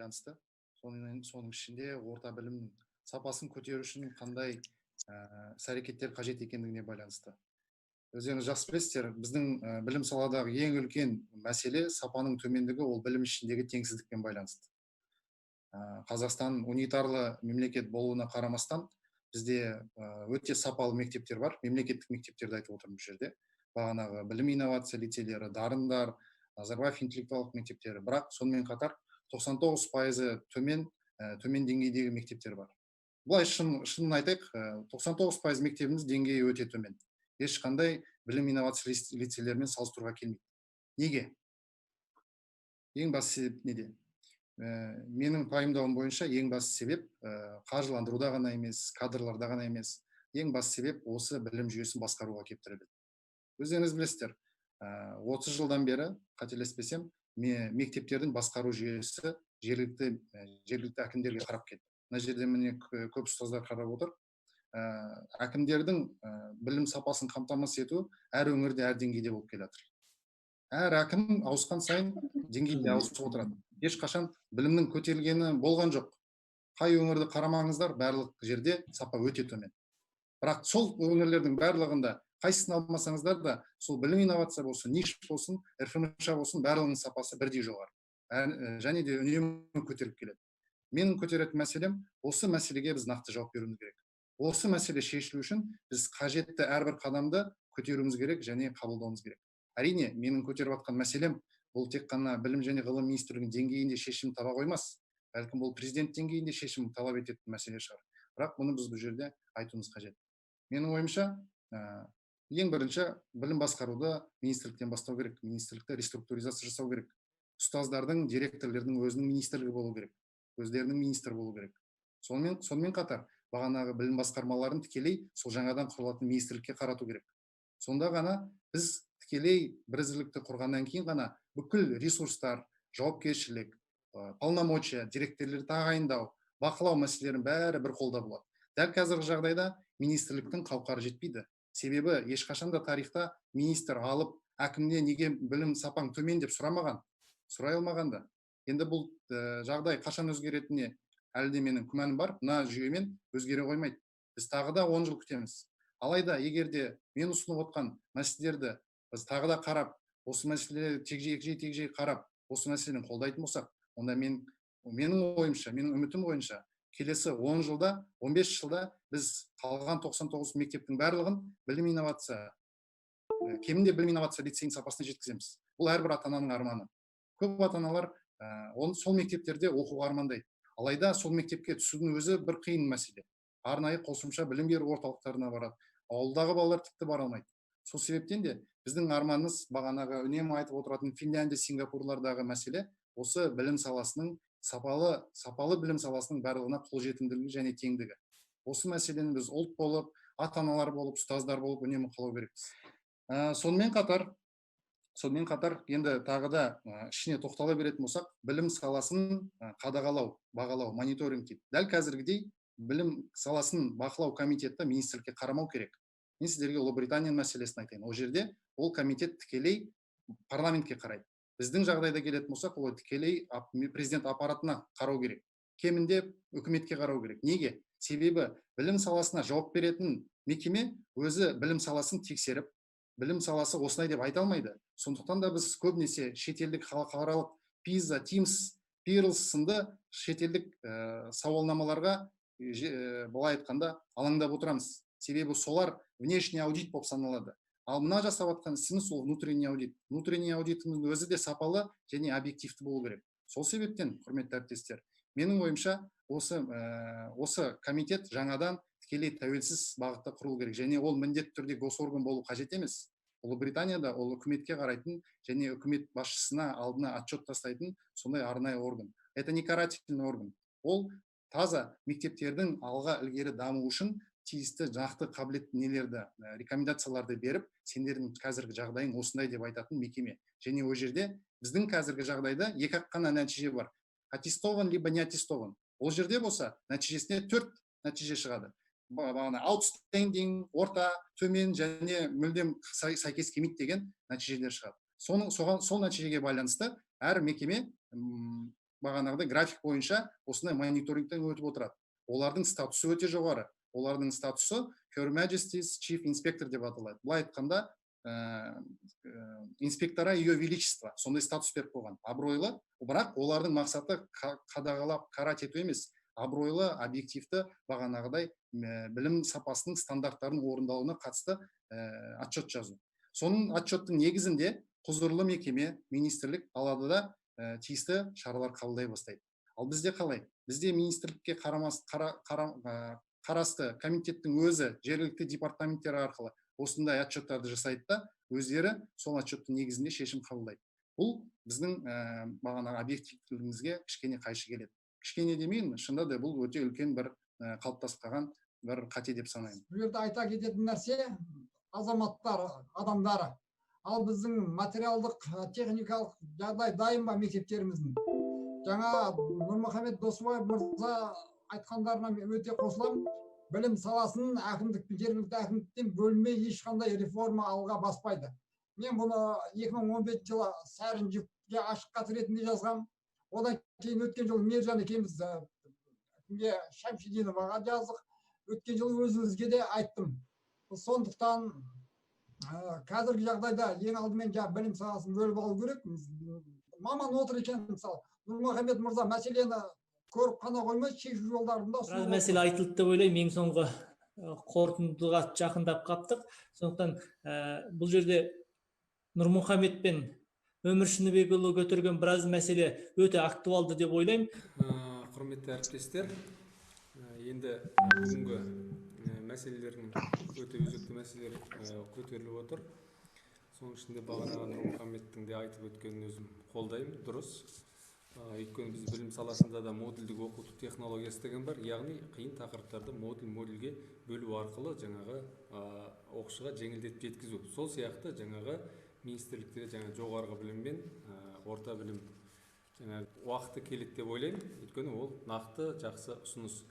байланысты. Соның ішінде орта білім сапасын көтеру үшін қандай іс-әрекеттер қажет екендігіне байланысты. Өздеріңіз жақсы білесіздер, біздің білім саладағы ең үлкен мәселе сапаның төмендігі, ол білім ішіндегі теңсіздікпен байланысты. Қазақстан унитарлы мемлекет болуына қарамастан, бізде өте сапалы мектептер бар, мемлекеттік мектептерді айтып отырмын бұл жерде. Бағанағы білім инновация лицейлері, дарындар, Назарбаев интеллектуалдық мектептері, бірақ сонымен қатар 99% төмен деңгейдегі мектептер бар. Бұлай шынын айтайық, 99% мектебіміз деңгейі өте төмен. Ешқандай білім инновация лицейлерімен салыстыруға келмейді. Неге? Ең басты себеп неде? Менің пайымдауым бойынша ең басты себеп қаржыландыруда ғана емес, кадрларда ғана емес, ең басты себеп осы білім жүйесін басқаруға келіп тіреледі. Өздеріңіз білесіздер, 30 жылдан бері, қателеспесем, мектептердің басқару жүйесі жергілікті әкімдерге қарап кетті. Мына жерде міне көп ұстаздар қарап отыр. Әкімдердің білім сапасын қамтамасыз ету әр өңірде әр деңгейде болып келе жатыр. Әр әкім ауысқан сайын деңгейде ауысып отырады. Ешқашан білімнің көтерілгені болған жоқ. Қай өңірді қарамаңыздар, барлық жерде сапа өте төмен. Бірақ сол өңірлердің барлығында қайсысын алмасаңыздар да, сол білім инновация болсын, ниш болсын, РФМШ болсын, барлығының сапасы бірдей жоғары. Және де үнемі көтеріліп келеді. Менің көтеретін мәселем, осы мәселеге біз нақты жауап беруіміз керек. Осы мәселе шешілу үшін біз қажетті әрбір қадамды көтеруіміз керек және қабылдауымыз керек. Әрине, менің көтеріп жатқан мәселем бұл тек қана білім және ғылым министрлігінің деңгейінде шешім таба қоймас. Бәлкім бұл президент деңгейінде шешім талап ететін мәселе шығар. Бірақ бұны біз бұл жерде айтуымыз қажет. Менің ойымша, ең бірінші білім басқаруды министрліктен бастау керек. Министрлікті реструктуризация жасау керек. Ұстаздардың, директорлердің өзінің министрлігі болу керек. Өздерінің министр болу керек. Сонымен қатар, бағанағы білім басқармаларын тікелей сол жаңадан құрылатын министрлікке қарату керек. Сонда ғана біз тікелей бірізділікті құрғаннан кейін ғана бүкіл ресурстар, жауапкершілік, полномочия, директорлерді тағайындау, бақылау мәселелерінің бәрі бір қолда болады. Дәл қазіргі жағдайда министрліктің қауқары жетпейді. Себебі ешқашанда тарихта министр алып, әкімнен неге білім сапаң төмен деп сұрай алмаған да. Енді бұл жағдай қашан өзгеретініне әлі де менің күмәнім бар. Мына жүйемен өзгере қоймайды. Біз тағы да 10 жыл күтеміз. Алайда, егер де мен ұсынып отқан мәселелерді біз тағы да қарап, осы мәселелерді тегжей қарап, осы мәселені қолдайтын болсақ, онда менің ойымша, менің үмітім бойынша, келесі 10 жылда, 15 жылда біз қалған 99 мектептің барлығын білім инновация, кемінде білім инновация лицейінің сапасына жеткіземіз. Бұл әрбір ата-ананың арманы. Көп ата-аналар сол мектептерде оқуға армандайды. Алайда сол мектепке түсудің өзі бір қиын мәселе. Арнайы қосымша білім беру орталықтарына барады. Ауылдағы балалар тіпті бара алмайды. Сол себептен де біздің арманымыз, бағанағы үнемі айтып отыратын Финляндия, Сингапурлардағы мәселе осы білім саласының сапалы білім саласының барлығына қолжетімділігі және теңдігі. Осы мәселені біз ұлт болып, ата-аналар болып, ұстаздар болып үнемі қалау керекпіз. Сонымен қатар, енді тағы да ішіне тоқтала беретін болсақ, білім саласын қадағалау, бағалау, мониторинг дейді. Дәл қазіргідей білім саласын бақылау комитеті министрлікке қарамау керек. Мен сіздерге Ұлыбританияның мәселесін айтайын. Ол жерде ол комитет тікелей парламентке қарайды. Біздің жағдайда келетін болсақ, ол тікелей президент аппаратына қарау керек. Кемінде үкіметке қарау керек. Неге? Себебі білім саласына жауап беретін мекеме өзі білім саласын тексеріп, білім саласы осындай деп айта алмайды. Сондықтан да біз көбінесе шетелдік халықаралық PISA, TIMSS, PIRLS сынды шетелдік сауалнамаларға былай айтқанда алаңдап отырамыз. Себебі солар внешний аудит болып саналады. Ал мына жасап жатқан ісіміз ол внутренний аудит. Внутренний аудитіміздің өзі де сапалы және объективті болу керек. Сол себептен, құрметті әріптестер, менің ойымша осы комитет жаңадан тікелей тәуелсіз бағытта құрылу керек. Және ол міндетті түрде госорган болу қажет емес. Ұлыбританияда ол үкіметке қарайтын және үкімет басшысына алдына отчет тастайтын сондай арнайы орган. Это не карательный орган. Ол таза мектептердің алға ілгері даму үшін тиісті нақты қабілетті нелерді, рекомендацияларды беріп, сендердің қазіргі жағдайың осындай деп айтатын мекеме. Және ол жерде біздің қазіргі жағдайда екі қана нәтиже бар. Аттестован, либо не аттестован. Ол жерде болса, нәтижесіне 4 нәтиже шығады. Outstanding, орта, төмен және мүлдем сәйкес келмейді деген нәтижелер шығады. Сол нәтижеге байланысты әр мекеме бағанағыдай график бойынша осындай мониторингтен өтіп отырады. Олардың статусы өте жоғары. Олардың статусы Her Majesty's Chief Inspector деп аталады. Былай айтқанда, инспектора Ее Величество сондай статус беріп қойған. Абыройлы, бірақ олардың мақсаты қадағалап қарат ету емес, абыройлы, объективті бағанағыдай білім сапасының стандарттарын орындалуына қатысты отчет жазу. Соның отчеттың негізінде құзырлы мекеме, министрлік алады да тиісті шаралар қабылдай бастайды. Ал бізде қалай? Бізде министрлікке қарасты комитеттің өзі жергілікті департаменттер арқылы осындай отчеттарды жасайды да, өздері сол отчеттің негізінде шешім қабылдайды. Бұл біздің бағанағы объективтілігімізге кішкене қайшы келеді. Кішкене демеймін, шынында да бұл өте үлкен бір қалыптасып қалған бір қате деп санаймын. Бұл жерде айта кететін нәрсе, азаматтар, адамдары. Ал біздің материалдық, техникалық жағдай дайын ба мектептеріміздің? Жаңа Нұрмұхамед Досыбаев мырза айтқандарына өте қосыламын. Білім саласын әкімдіктен, жергілікті әкімдіктен бөлмей ешқандай реформа алға баспайды. Мен бұны 2015 жылы Сәрін жіпке ашық хат ретінде жазғам. Одан кейін өткен жылы Мержан екеуміз Шамшидиноваға жаздық. Өткен жылы өзіңізге де айттым. Сондықтан қазіргі жағдайда ең алдымен білім саласын бөліп алу керек. Маман отыр екен, мысалы, Нұрмұхамед мырза мәселені көріп қана қоймай, шешу жолдарында біраз мәселе айтылды деп ойлаймын. Ең соңғы қорытындыға жақындап қаптық. Сондықтан бұл жерде Нұрмұхамед пен Өмір Шыныбекұлы көтерген біраз мәселе өте актуалды деп ойлаймын. Құрметті әріптестер, енді бүгінгі мәселелердің өте өзекті мәселелер көтеріліп отыр. Соның ішінде бағана Нұрмұхамедтің де айтып өткенін өзім қолдаймын, дұрыс. Өйткені біз білім саласында да модульдік оқыту технологиясы деген бар, яғни қиын тақырыптарды модульге бөлу арқылы жаңағы оқушыға жеңілдетіп жеткізу. Сол сияқты жаңағы министрлікте жаңа жоғарғы білім мен орта білім уақыты келеді деп ойлаймын. Өйткені ол нақты жақсы ұсыныс.